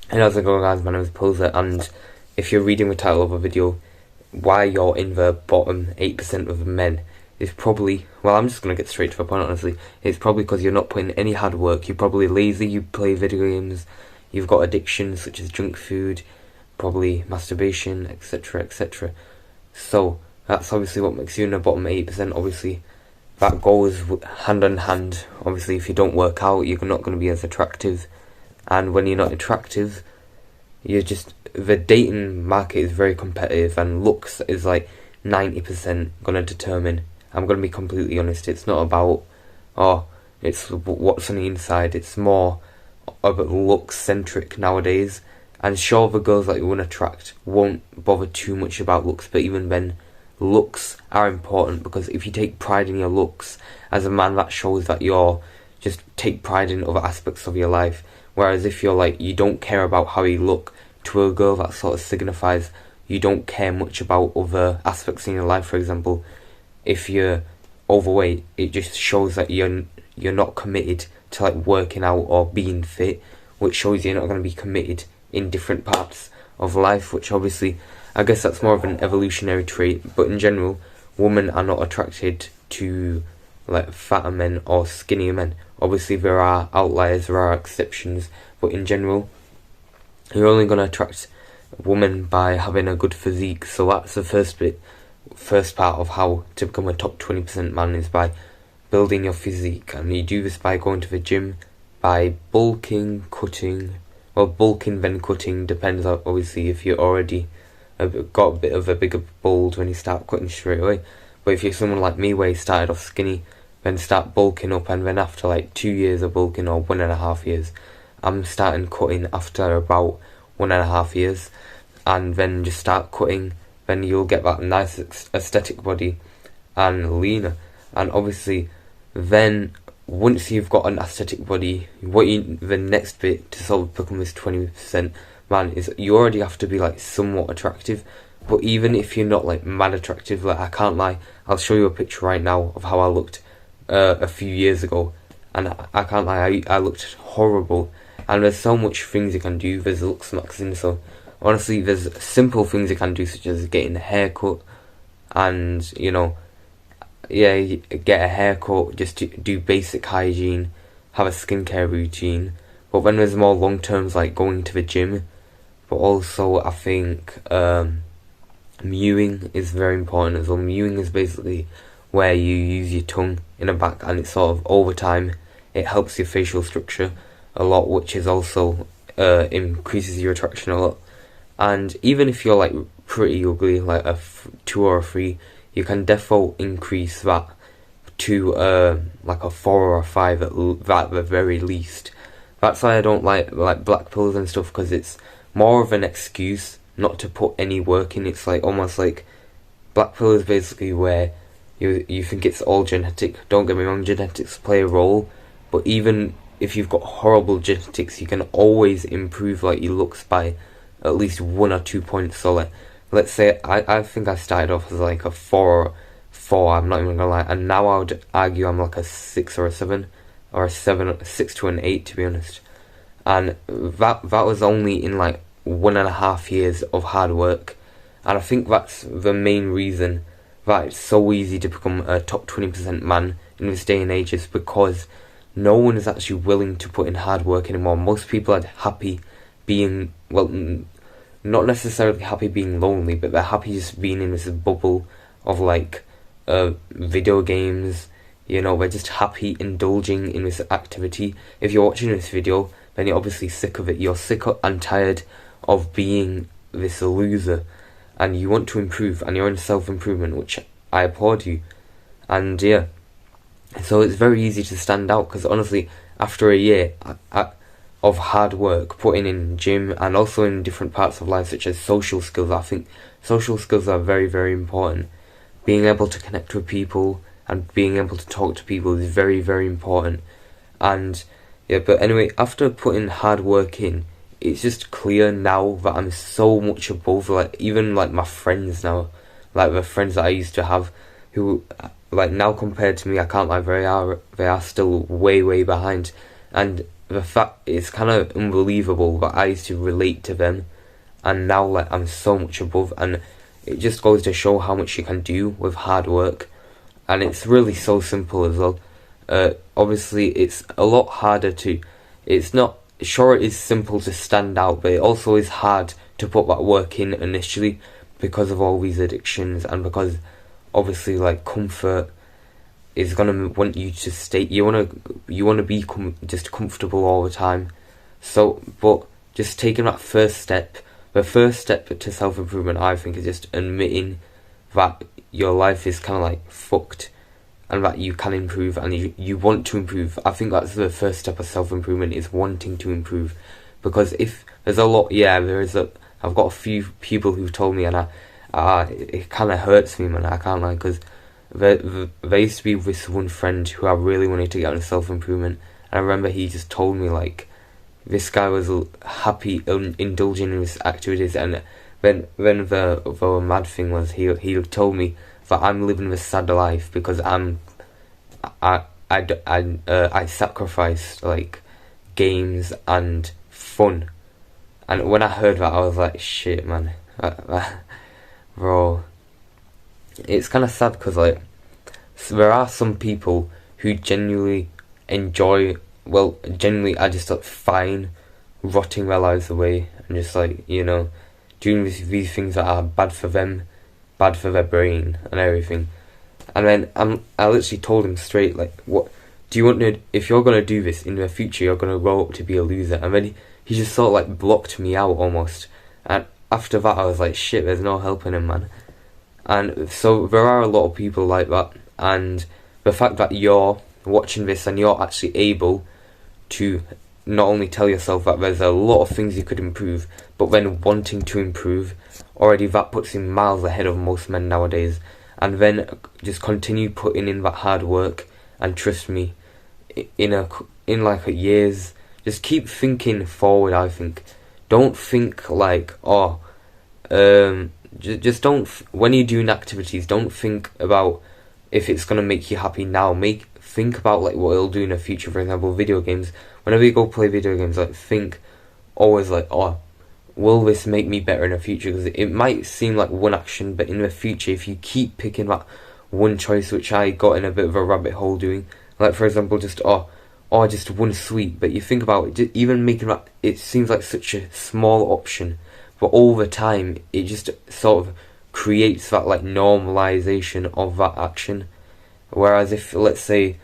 And how's it going, guys? My name is Poser, and if you're reading the title of a video, why you're in the bottom 8% of men is probably, well, I'm just going to get straight to the point, honestly. It's probably because you're not putting any hard work. You're probably lazy, you play video games, you've got addictions such as junk food, probably masturbation, etc, etc. So, that's obviously what makes you in the bottom 8%. Obviously, that goes hand in hand. Obviously, if you don't work out, you're not going to be as attractive. And when you're not attractive, the dating market is very competitive, and looks is like 90% gonna determine. I'm gonna be completely honest, it's not about, it's what's on the inside, it's more about looks centric nowadays. And sure, the girls that you want to attract won't bother too much about looks, but even then, looks are important, because if you take pride in your looks, as a man, that shows that you're just take pride in other aspects of your life. Whereas if you're like, you don't care about how you look, to a girl that sort of signifies you don't care much about other aspects in your life. For example, if you're overweight, it just shows that you're not committed to like working out or being fit, which shows you're not going to be committed in different parts of life, which obviously, I guess that's more of an evolutionary trait. But in general, women are not attracted to like fatter men or skinnier men. Obviously there are outliers, there are exceptions, but in general, you're only going to attract a woman by having a good physique. So that's the first part of how to become a top 20% man, is by building your physique. And you do this by going to the gym, by bulking, cutting. Well, bulking then cutting depends on, obviously, if you're already got a bit of a bigger bulge when you start cutting straight away. But if you're someone like me where you started off skinny, then start bulking up, and then after like 2 years of bulking, or 1.5 years, I'm starting cutting after about 1.5 years, and then just start cutting, then you'll get that nice aesthetic body and leaner. And obviously then once you've got an aesthetic body, the next bit to sort of become this 20% man is you already have to be like somewhat attractive. But even if you're not like mad attractive, like I can't lie, I'll show you a picture right now of how I looked a few years ago, and I can't lie, I looked horrible. And there's so much things you can do. There's looks maxing, so honestly there's simple things you can do, such as getting a haircut, and get a haircut, just to do basic hygiene, have a skincare routine. But when there's more long terms, like going to the gym. But also I think mewing is very important as well. Mewing is basically where you use your tongue in the back, and it's sort of over time it helps your facial structure a lot, which is also increases your attraction a lot. And even if you're like pretty ugly, like a 2 or a 3, you can defo increase that to like a 4 or a 5 at the very least. That's why I don't like black pills and stuff, because it's more of an excuse not to put any work in. It's like almost like black pill is basically where you think it's all genetic. Don't get me wrong, genetics play a role, but even if you've got horrible genetics, you can always improve like your looks by at least 1 or 2 points. So like, let's say I think I started off as like a 4, I'm not even gonna lie, and now I would argue I'm like a 6 or a 7, or a 6 to an 8, to be honest. And that was only in like 1.5 years of hard work. And I think that's the main reason that it's so easy to become a top 20% man in this day and age, is because no one is actually willing to put in hard work anymore. Most people are happy being, well, not necessarily happy being lonely, but they're happy just being in this bubble of like video games. They're just happy indulging in this activity. If you're watching this video, then you're obviously sick of it. You're sick and tired of being this loser, and you want to improve, and you're in self-improvement, which I applaud you. And yeah, so it's very easy to stand out, because honestly, after a year of hard work, putting in gym, and also in different parts of life, such as social skills, I think social skills are very, very important. Being able to connect with people and being able to talk to people is very, very important. And yeah, but anyway, after putting hard work in, it's just clear now that I'm so much above, like, even like my friends now, like the friends that I used to have, who like now compared to me, I can't lie, they are still way, way behind. And the fact it's kind of unbelievable that I used to relate to them, and now like I'm so much above, and it just goes to show how much you can do with hard work, and it's really so simple as well. Obviously, it's a lot harder to. It's not sure it is simple to stand out, but it also is hard to put that work in initially because of all these addictions, and because obviously like comfort is gonna want you to stay. You wanna be just comfortable all the time. So, but just taking that first step, the first step to self improvement, I think, is just admitting that your life is kind of like fucked, and that you can improve, and you want to improve. I think that's the first step of self improvement, is wanting to improve. Because if there's a lot, I've got a few people who've told me, and it kind of hurts me, man. I can't lie, because there used to be this one friend who I really wanted to get into self improvement, and I remember he just told me like this guy was happy indulging in his activities, and then the mad thing was he told me that I'm living a sad life because I sacrificed like games and fun, and when I heard that I was like, shit, man, bro. It's kind of sad because like there are some people who genuinely enjoy. Well, generally, are just like fine, rotting their lives away, and just like, you know, doing these things that are bad for them, bad for their brain and everything. And then I literally told him straight, like, what do you want to? If you're gonna do this in the future, you're gonna grow up to be a loser. And then he just sort of like blocked me out almost. And after that, I was like, shit, there's no helping him, man. And so there are a lot of people like that, and the fact that you're watching this and you're actually able to not only tell yourself that there's a lot of things you could improve, but then wanting to improve, already that puts you miles ahead of most men nowadays. And then just continue putting in that hard work, and trust me, in like a years, just keep thinking forward. I think, don't think like, just don't, when you're doing activities, don't think about if it's gonna make you happy now. Think about like what it'll do in the future. For example, video games. Whenever you go play video games, like think always like, will this make me better in the future? Because it might seem like one action, but in the future, if you keep picking that one choice, which I got in a bit of a rabbit hole doing, like for example, just one sweet. But you think about it, just even making that, it seems like such a small option, but over time it just sort of creates that like normalization of that action. Whereas if, let's say,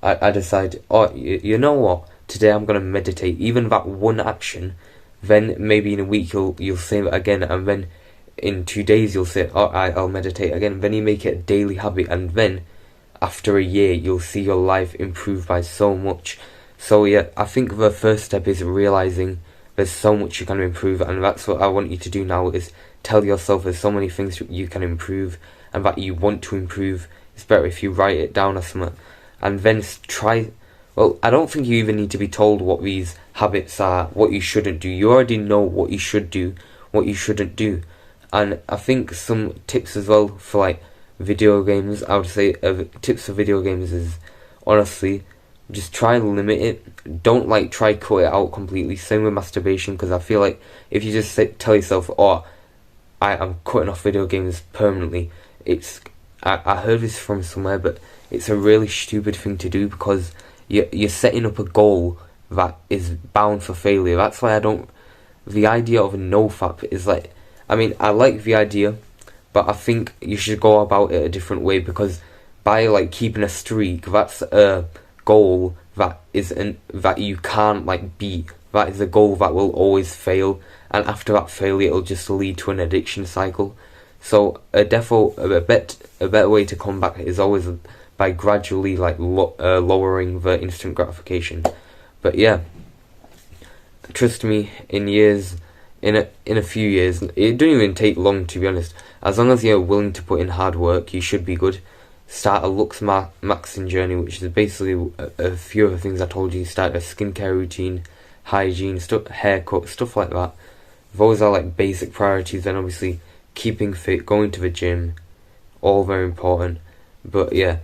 I decide, you know what, today I'm gonna meditate, even that one action, then maybe in a week you'll say that again, and then in 2 days you'll say, I'll meditate again. Then you make it a daily habit, and then after a year you'll see your life improve by so much. So yeah, I think the first step is realizing there's so much you can improve, and that's what I want you to do now, is tell yourself there's so many things you can improve and that you want to improve. It's better if you write it down or something, and then try. Well, I don't think you even need to be told what these habits are, what you shouldn't do. You already know what you should do, what you shouldn't do. And I think some tips as well for like video games, I would say tips for video games is, honestly, just try and limit it. Don't like try cut it out completely. Same with masturbation, because I feel like if you just tell yourself, I'm cutting off video games permanently, I heard this from somewhere, but it's a really stupid thing to do, because you're setting up a goal that is bound for failure. That's why the idea of a NoFap is like, I mean, I like the idea, but I think you should go about it a different way, because by like keeping a streak, that's a goal that you can't like beat. That is a goal that will always fail, and after that failure it'll just lead to an addiction cycle. So a better way to combat it is always by gradually like lowering the instant gratification. But yeah, trust me, in a few years, it don't even take long, to be honest. As long as you're willing to put in hard work, you should be good. Start a Lux Maxing journey, which is basically a few of the things I told you. Start a skincare routine, hygiene, haircut, stuff like that. Those are like basic priorities, and obviously keeping fit, going to the gym, all very important. But yeah,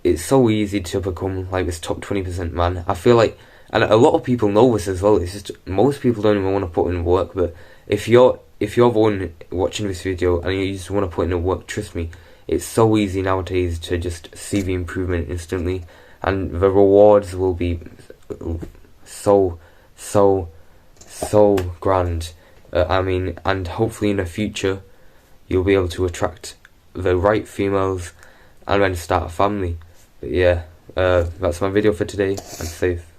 it's so easy to become like this top 20% man. I feel like And a lot of people know this as well. It's just most people don't even want to put in work. But if you're the one watching this video and you just want to put in the work, trust me, it's so easy nowadays to just see the improvement instantly, and the rewards will be so grand. I mean, and hopefully in the future you'll be able to attract the right females and then start a family. But yeah, that's my video for today, and safe.